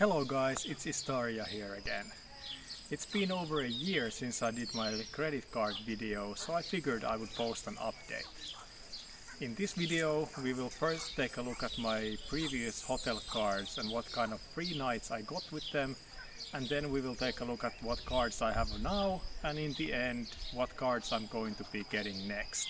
Hello guys, it's Istaria here again. It's been over a year since I did my credit card video, so I figured I would post an update. In this video we will first take a look at my previous hotel cards and what kind of free nights I got with them, and then we will take a look at what cards I have now, and in the end what cards I'm going to be getting next.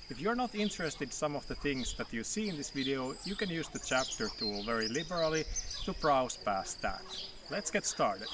If you're not interested in some of the things that you see in this video, you can use the chapter tool very liberally to browse past that. Let's get started.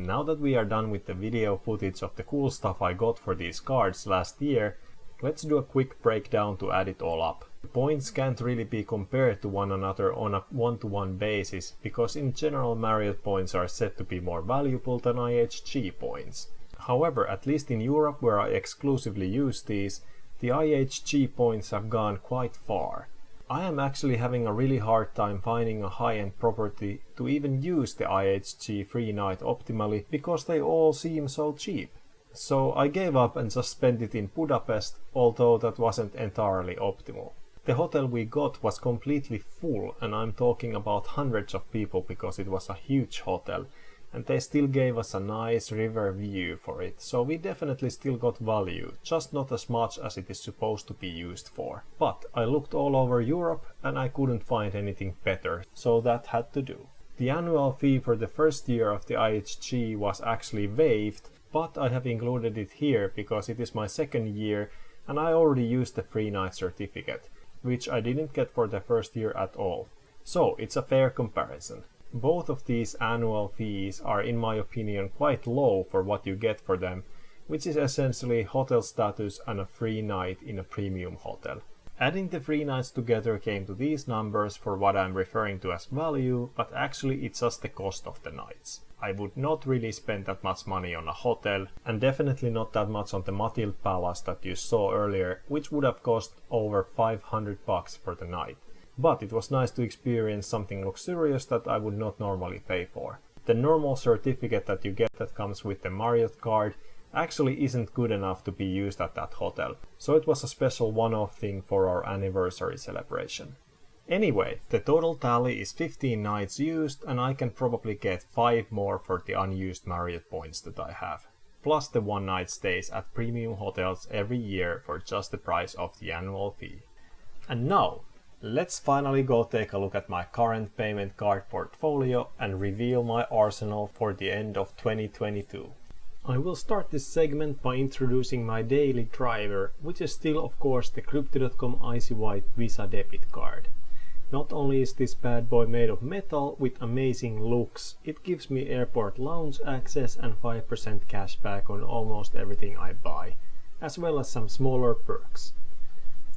now that we are done with the video footage of the cool stuff I got for these cards last year, let's do a quick breakdown to add it all up. The points can't really be compared to one another on a one-to-one basis, because in general Marriott points are said to be more valuable than IHG points. However, at least in Europe, where I exclusively use these, the IHG points have gone quite far. I am actually having a really hard time finding a high-end property to even use the IHG free night optimally, because they all seem so cheap. So I gave up and just spent it in Budapest, although that wasn't entirely optimal. The hotel we got was completely full, and I'm talking about hundreds of people because it was a huge hotel, and they still gave us a nice river view for it, so we definitely still got value, just not as much as it is supposed to be used for. But I looked all over Europe and I couldn't find anything better, so that had to do. The annual fee for the first year of the IHG was actually waived, but I have included it here because it is my second year and I already used the free night certificate, which I didn't get for the first year at all. So it's a fair comparison. Both of these annual fees are, in my opinion, quite low for what you get for them, which is essentially hotel status and a free night in a premium hotel. Adding the free nights together came to these numbers for what I'm referring to as value, but actually it's just the cost of the nights. I would not really spend that much money on a hotel, and definitely not that much on the Matild Palace that you saw earlier, which would have cost over $500 for the night. But it was nice to experience something luxurious that I would not normally pay for. The normal certificate that you get that comes with the Marriott card actually isn't good enough to be used at that hotel, so it was a special one-off thing for our anniversary celebration. Anyway, the total tally is 15 nights used, and I can probably get 5 more for the unused Marriott points that I have, plus the one night stays at premium hotels every year for just the price of the annual fee. And now, let's finally go take a look at my current payment card portfolio and reveal my arsenal for the end of 2022. I will start this segment by introducing my daily driver, which is still of course the Crypto.com Icy White Visa debit card. Not only is this bad boy made of metal with amazing looks, it gives me airport lounge access and 5% cashback on almost everything I buy, as well as some smaller perks.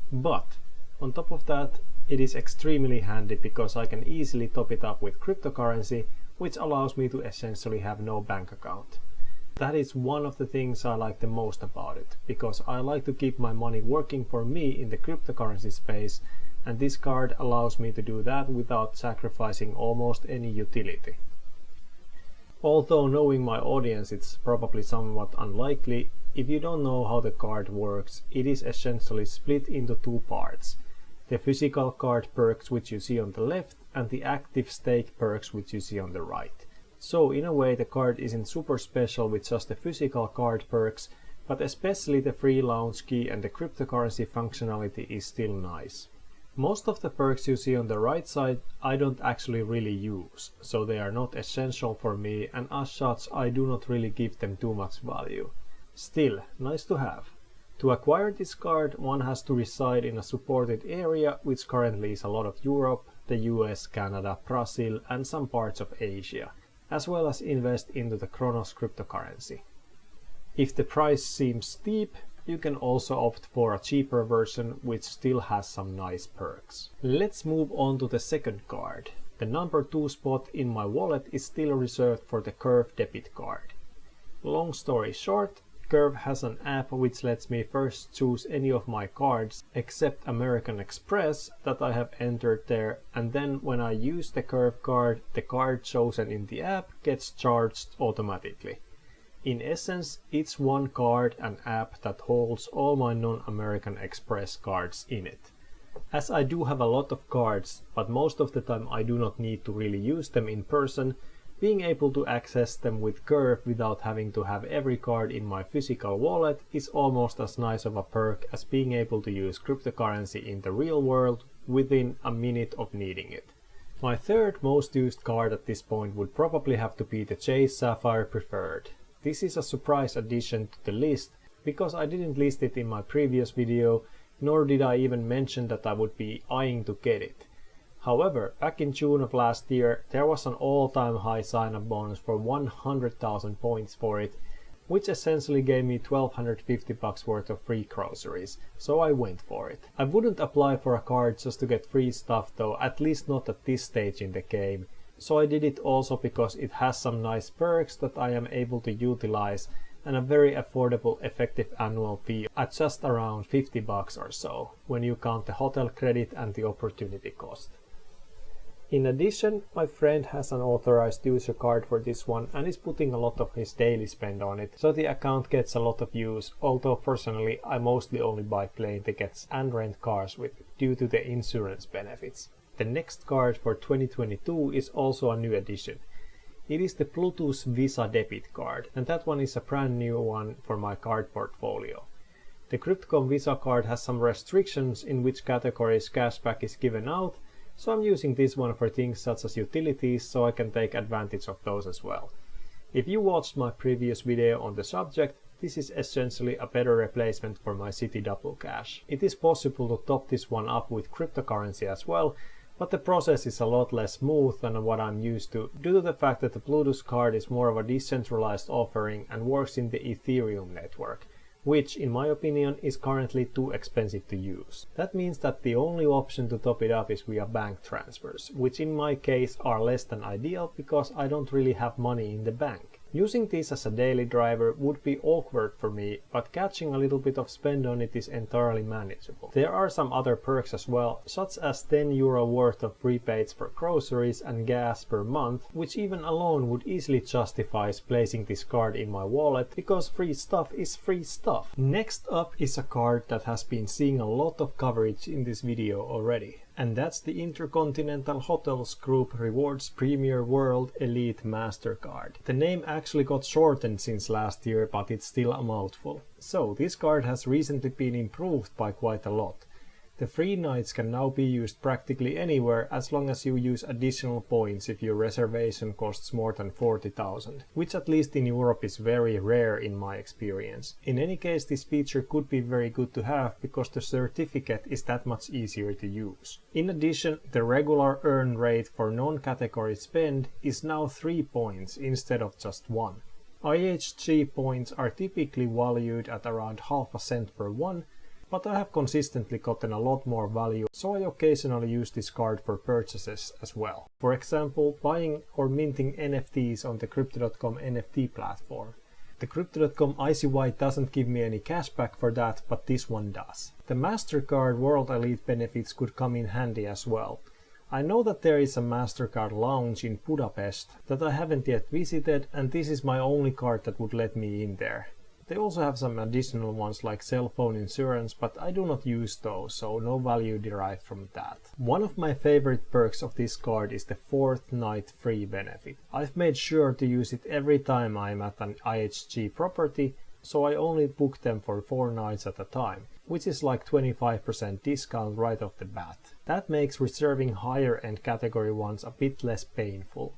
But on top of that, it is extremely handy because I can easily top it up with cryptocurrency, which allows me to essentially have no bank account. That is one of the things I like the most about it, because I like to keep my money working for me in the cryptocurrency space, and this card allows me to do that without sacrificing almost any utility. Although knowing my audience, it's probably somewhat unlikely, if you don't know how the card works, it is essentially split into 2 parts. The physical card perks which you see on the left and the active stake perks which you see on the right. So in a way the card isn't super special with just the physical card perks, but especially the free lounge key and the cryptocurrency functionality is still nice. Most of the perks you see on the right side I don't actually really use, so they are not essential for me, and as such I do not really give them too much value. Still, nice to have. To acquire this card, one has to reside in a supported area, which currently is a lot of Europe, the US, Canada, Brazil and some parts of Asia, as well as invest into the Kronos cryptocurrency. If the price seems steep, you can also opt for a cheaper version which still has some nice perks. Let's move on to the second card. The number 2 spot in my wallet is still reserved for the Curve debit card. Long story short, Curve has an app which lets me first choose any of my cards except American Express that I have entered there, and then when I use the Curve card, the card chosen in the app gets charged automatically. In essence, it's one card and app that holds all my non-American Express cards in it. As I do have a lot of cards, but most of the time I do not need to really use them in person, being able to access them with Curve without having to have every card in my physical wallet is almost as nice of a perk as being able to use cryptocurrency in the real world within a minute of needing it. My third most used card at this point would probably have to be the Chase Sapphire Preferred. This is a surprise addition to the list because I didn't list it in my previous video, nor did I even mention that I would be eyeing to get it. However, back in June of last year, there was an all-time high sign-up bonus for 100,000 points for it, which essentially gave me $1,250 worth of free groceries, so I went for it. I wouldn't apply for a card just to get free stuff though, at least not at this stage in the game, so I did it also because it has some nice perks that I am able to utilize and a very affordable effective annual fee at just around $50 or so, when you count the hotel credit and the opportunity cost. In addition, my friend has an authorized user card for this one and is putting a lot of his daily spend on it, so the account gets a lot of use, although personally I mostly only buy plane tickets and rent cars with it due to the insurance benefits. The next card for 2022 is also a new addition. It is the Plutus Visa Debit card, and that one is a brand new one for my card portfolio. The Crypto.com Visa card has some restrictions in which categories cashback is given out, so I'm using this one for things such as utilities, so I can take advantage of those as well. If you watched my previous video on the subject, this is essentially a better replacement for my Citi Double Cash. It is possible to top this one up with cryptocurrency as well, but the process is a lot less smooth than what I'm used to, due to the fact that the Plutus card is more of a decentralized offering and works in the Ethereum network, which in my opinion is currently too expensive to use. That means that the only option to top it up is via bank transfers, which in my case are less than ideal because I don't really have money in the bank. Using this as a daily driver would be awkward for me, but catching a little bit of spend on it is entirely manageable. There are some other perks as well, such as €10 worth of rebates for groceries and gas per month, which even alone would easily justify placing this card in my wallet, because free stuff is free stuff. Next up is a card that has been seeing a lot of coverage in this video already, and that's the Intercontinental Hotels Group Rewards Premier World Elite Mastercard. The name actually got shortened since last year, but it's still a mouthful. So this card has recently been improved by quite a lot. The free nights can now be used practically anywhere as long as you use additional points if your reservation costs more than 40,000, which at least in Europe is very rare in my experience. In any case, this feature could be very good to have because the certificate is that much easier to use. In addition, the regular earn rate for non-category spend is now 3 points instead of just 1. IHG points are typically valued at around half a cent per one, but I have consistently gotten a lot more value, so I occasionally use this card for purchases as well. For example, buying or minting NFTs on the Crypto.com NFT platform. The Crypto.com Icy White doesn't give me any cashback for that, but this one does. The Mastercard World Elite benefits could come in handy as well. I know that there is a Mastercard lounge in Budapest that I haven't yet visited, and this is my only card that would let me in there. They also have some additional ones like cell phone insurance, but I do not use those, so no value derived from that. One of my favorite perks of this card is the 4th night free benefit. I've made sure to use it every time I'm at an IHG property, so I only book them for 4 nights at a time, which is like 25% discount right off the bat. That makes reserving higher end category ones a bit less painful.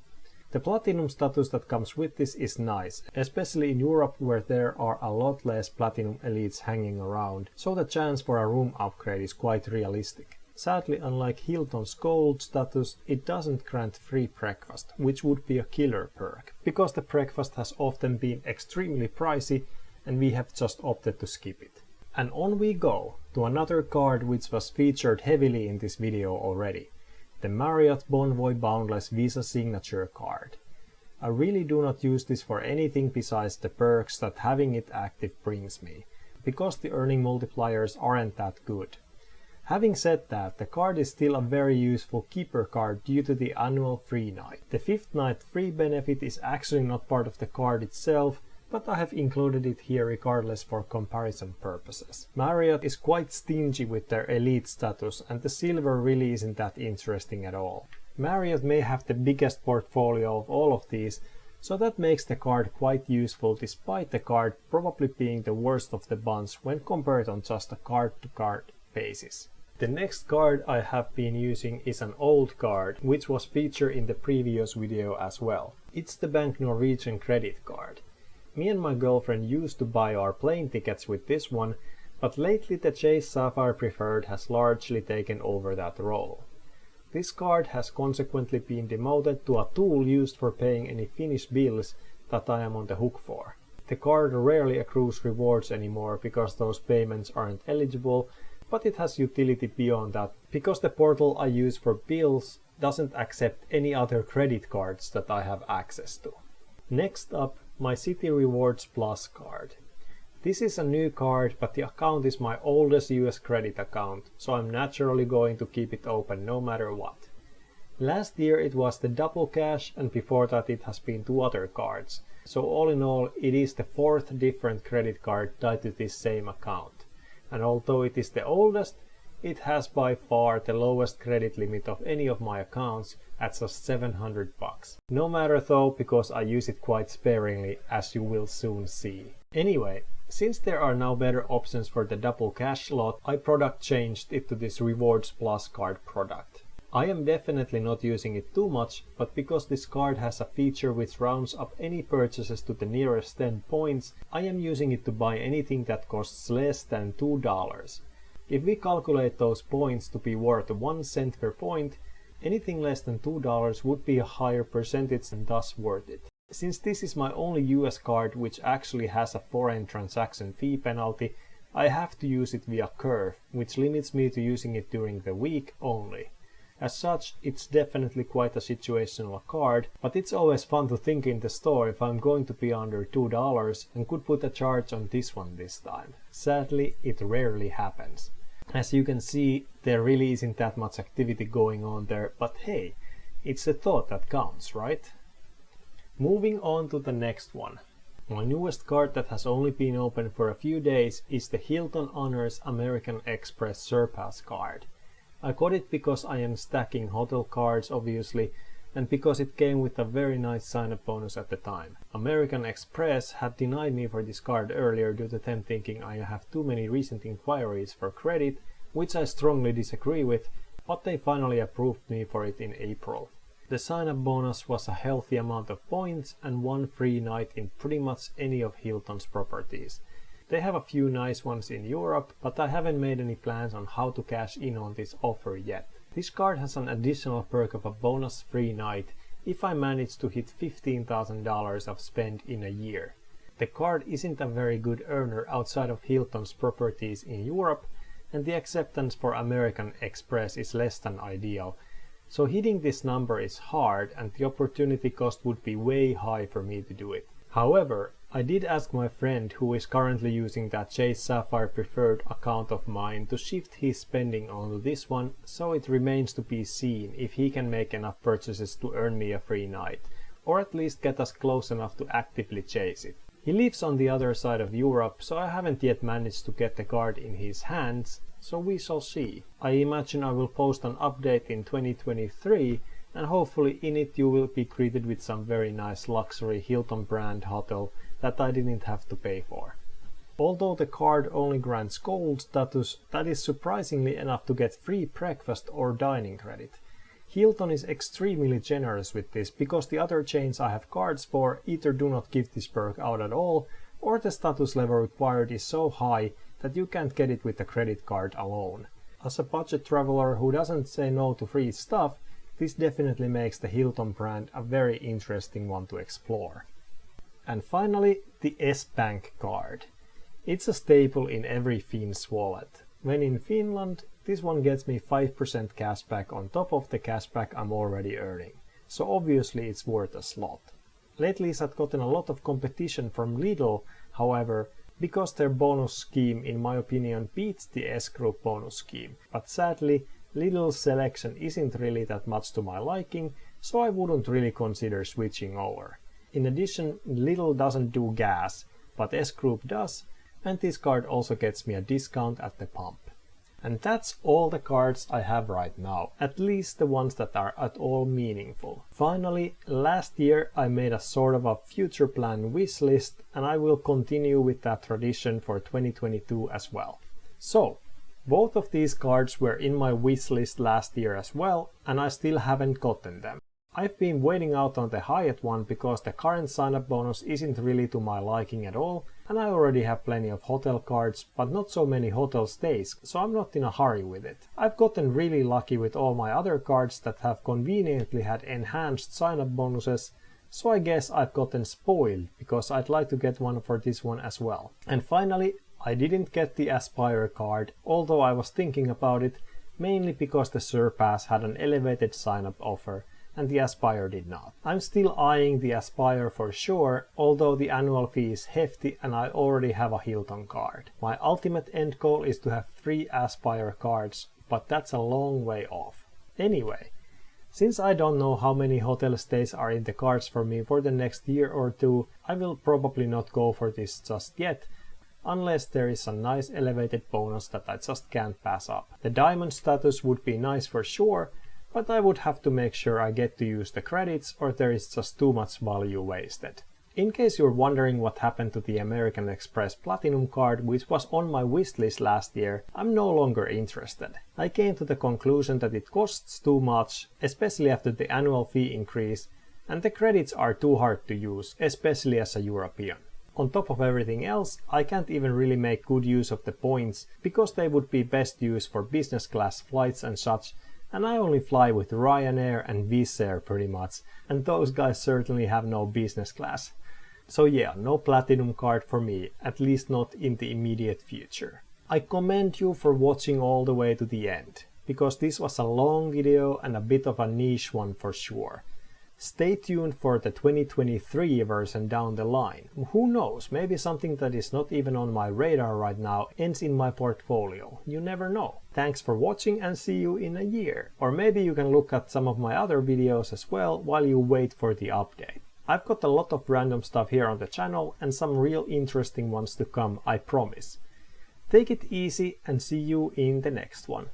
The platinum status that comes with this is nice, especially in Europe where there are a lot less platinum elites hanging around, so the chance for a room upgrade is quite realistic. Sadly, unlike Hilton's gold status, it doesn't grant free breakfast, which would be a killer perk, because the breakfast has often been extremely pricey and we have just opted to skip it. And on we go to another card which was featured heavily in this video already. The Marriott Bonvoy Boundless Visa Signature card. I really do not use this for anything besides the perks that having it active brings me, because the earning multipliers aren't that good. Having said that, the card is still a very useful keeper card due to the annual free night. The 5th night free benefit is actually not part of the card itself, but I have included it here regardless for comparison purposes. Marriott is quite stingy with their elite status, and the silver really isn't that interesting at all. Marriott may have the biggest portfolio of all of these, so that makes the card quite useful despite the card probably being the worst of the bunch when compared on just a card-to-card basis. The next card I have been using is an old card, which was featured in the previous video as well. It's the bank Norwegian credit card. Me and my girlfriend used to buy our plane tickets with this one, but lately the Chase Sapphire Preferred has largely taken over that role. This card has consequently been demoted to a tool used for paying any Finnish bills that I am on the hook for. The card rarely accrues rewards anymore because those payments aren't eligible, but it has utility beyond that because the portal I use for bills doesn't accept any other credit cards that I have access to. Next up, my Citi Rewards Plus card. This is a new card, but the account is my oldest US credit account, so I'm naturally going to keep it open no matter what. Last year it was the double cash, and before that it has been 2 other cards. So all in all, it is the 4th different credit card tied to this same account. And although it is the oldest, it has by far the lowest credit limit of any of my accounts at just $700. No matter though, because I use it quite sparingly, as you will soon see. Anyway, since there are now better options for the double cash slot, I product changed it to this Rewards Plus card product. I am definitely not using it too much, but because this card has a feature which rounds up any purchases to the nearest 10 points, I am using it to buy anything that costs less than $2. If we calculate those points to be worth 1 cent per point, anything less than $2 would be a higher percentage and thus worth it. Since this is my only US card which actually has a foreign transaction fee penalty, I have to use it via Curve, which limits me to using it during the week only. As such, it's definitely quite a situational card, but it's always fun to think in the store if I'm going to be under $2 and could put a charge on this one this time. Sadly, it rarely happens. As you can see, there really isn't that much activity going on there, but hey, it's the thought that counts, right? Moving on to the next one. My newest card that has only been open for a few days is the Hilton Honors American Express Surpass card. I got it because I am stacking hotel cards obviously, and because it came with a very nice sign-up bonus at the time. American Express had denied me for this card earlier due to them thinking I have too many recent inquiries for credit, which I strongly disagree with, but they finally approved me for it in April. The sign-up bonus was a healthy amount of points and 1 free night in pretty much any of Hilton's properties. They have a few nice ones in Europe, but I haven't made any plans on how to cash in on this offer yet. This card has an additional perk of a bonus free night if I manage to hit $15,000 of spend in a year. The card isn't a very good earner outside of Hilton's properties in Europe, and the acceptance for American Express is less than ideal. So hitting this number is hard, and the opportunity cost would be way high for me to do it. However, I did ask my friend who is currently using that Chase Sapphire preferred account of mine to shift his spending onto this one, so it remains to be seen if he can make enough purchases to earn me a free night, or at least get us close enough to actively chase it. He lives on the other side of Europe, so I haven't yet managed to get the card in his hands, so we shall see. I imagine I will post an update in 2023, and hopefully in it you will be greeted with some very nice luxury Hilton brand hotel that I didn't have to pay for. Although the card only grants gold status, that is surprisingly enough to get free breakfast or dining credit. Hilton is extremely generous with this because the other chains I have cards for either do not give this perk out at all, or the status level required is so high that you can't get it with a credit card alone. As a budget traveler who doesn't say no to free stuff, this definitely makes the Hilton brand a very interesting one to explore. And finally, the S-Bank card. It's a staple in every Finn's wallet. When in Finland, this one gets me 5% cashback on top of the cashback I'm already earning. So obviously it's worth a slot. Lately it's gotten a lot of competition from Lidl, however, because their bonus scheme in my opinion beats the S-Group bonus scheme. But sadly, Lidl's selection isn't really that much to my liking, so I wouldn't really consider switching over. In addition, Lidl doesn't do gas, but S-Group does, and this card also gets me a discount at the pump. And that's all the cards I have right now, at least the ones that are at all meaningful. Finally, last year I made a sort of a future plan wish list, and I will continue with that tradition for 2022 as well. So, both of these cards were in my wish list last year as well, and I still haven't gotten them. I've been waiting out on the Hyatt one because the current sign-up bonus isn't really to my liking at all, and I already have plenty of hotel cards, but not so many hotel stays, so I'm not in a hurry with it. I've gotten really lucky with all my other cards that have conveniently had enhanced sign-up bonuses, so I guess I've gotten spoiled because I'd like to get one for this one as well. And finally, I didn't get the Aspire card, although I was thinking about it, mainly because the Surpass had an elevated sign-up offer and the Aspire did not. I'm still eyeing the Aspire for sure, although the annual fee is hefty and I already have a Hilton card. My ultimate end goal is to have 3 Aspire cards, but that's a long way off. Anyway, since I don't know how many hotel stays are in the cards for me for the next year or two, I will probably not go for this just yet, unless there is a nice elevated bonus that I just can't pass up. The diamond status would be nice for sure, but I would have to make sure I get to use the credits or there is just too much value wasted. In case you're wondering what happened to the American Express Platinum card, which was on my wishlist last year, I'm no longer interested. I came to the conclusion that it costs too much, especially after the annual fee increase, and the credits are too hard to use, especially as a European. On top of everything else, I can't even really make good use of the points, because they would be best used for business class flights and such, and I only fly with Ryanair and Wizz Air pretty much, and those guys certainly have no business class. So yeah, no platinum card for me, at least not in the immediate future. I commend you for watching all the way to the end, because this was a long video and a bit of a niche one for sure. Stay tuned for the 2023 version down the line. Who knows, maybe something that is not even on my radar right now ends in my portfolio. You never know. Thanks for watching and see you in a year. Or maybe you can look at some of my other videos as well while you wait for the update. I've got a lot of random stuff here on the channel and some real interesting ones to come, I promise. Take it easy and see you in the next one.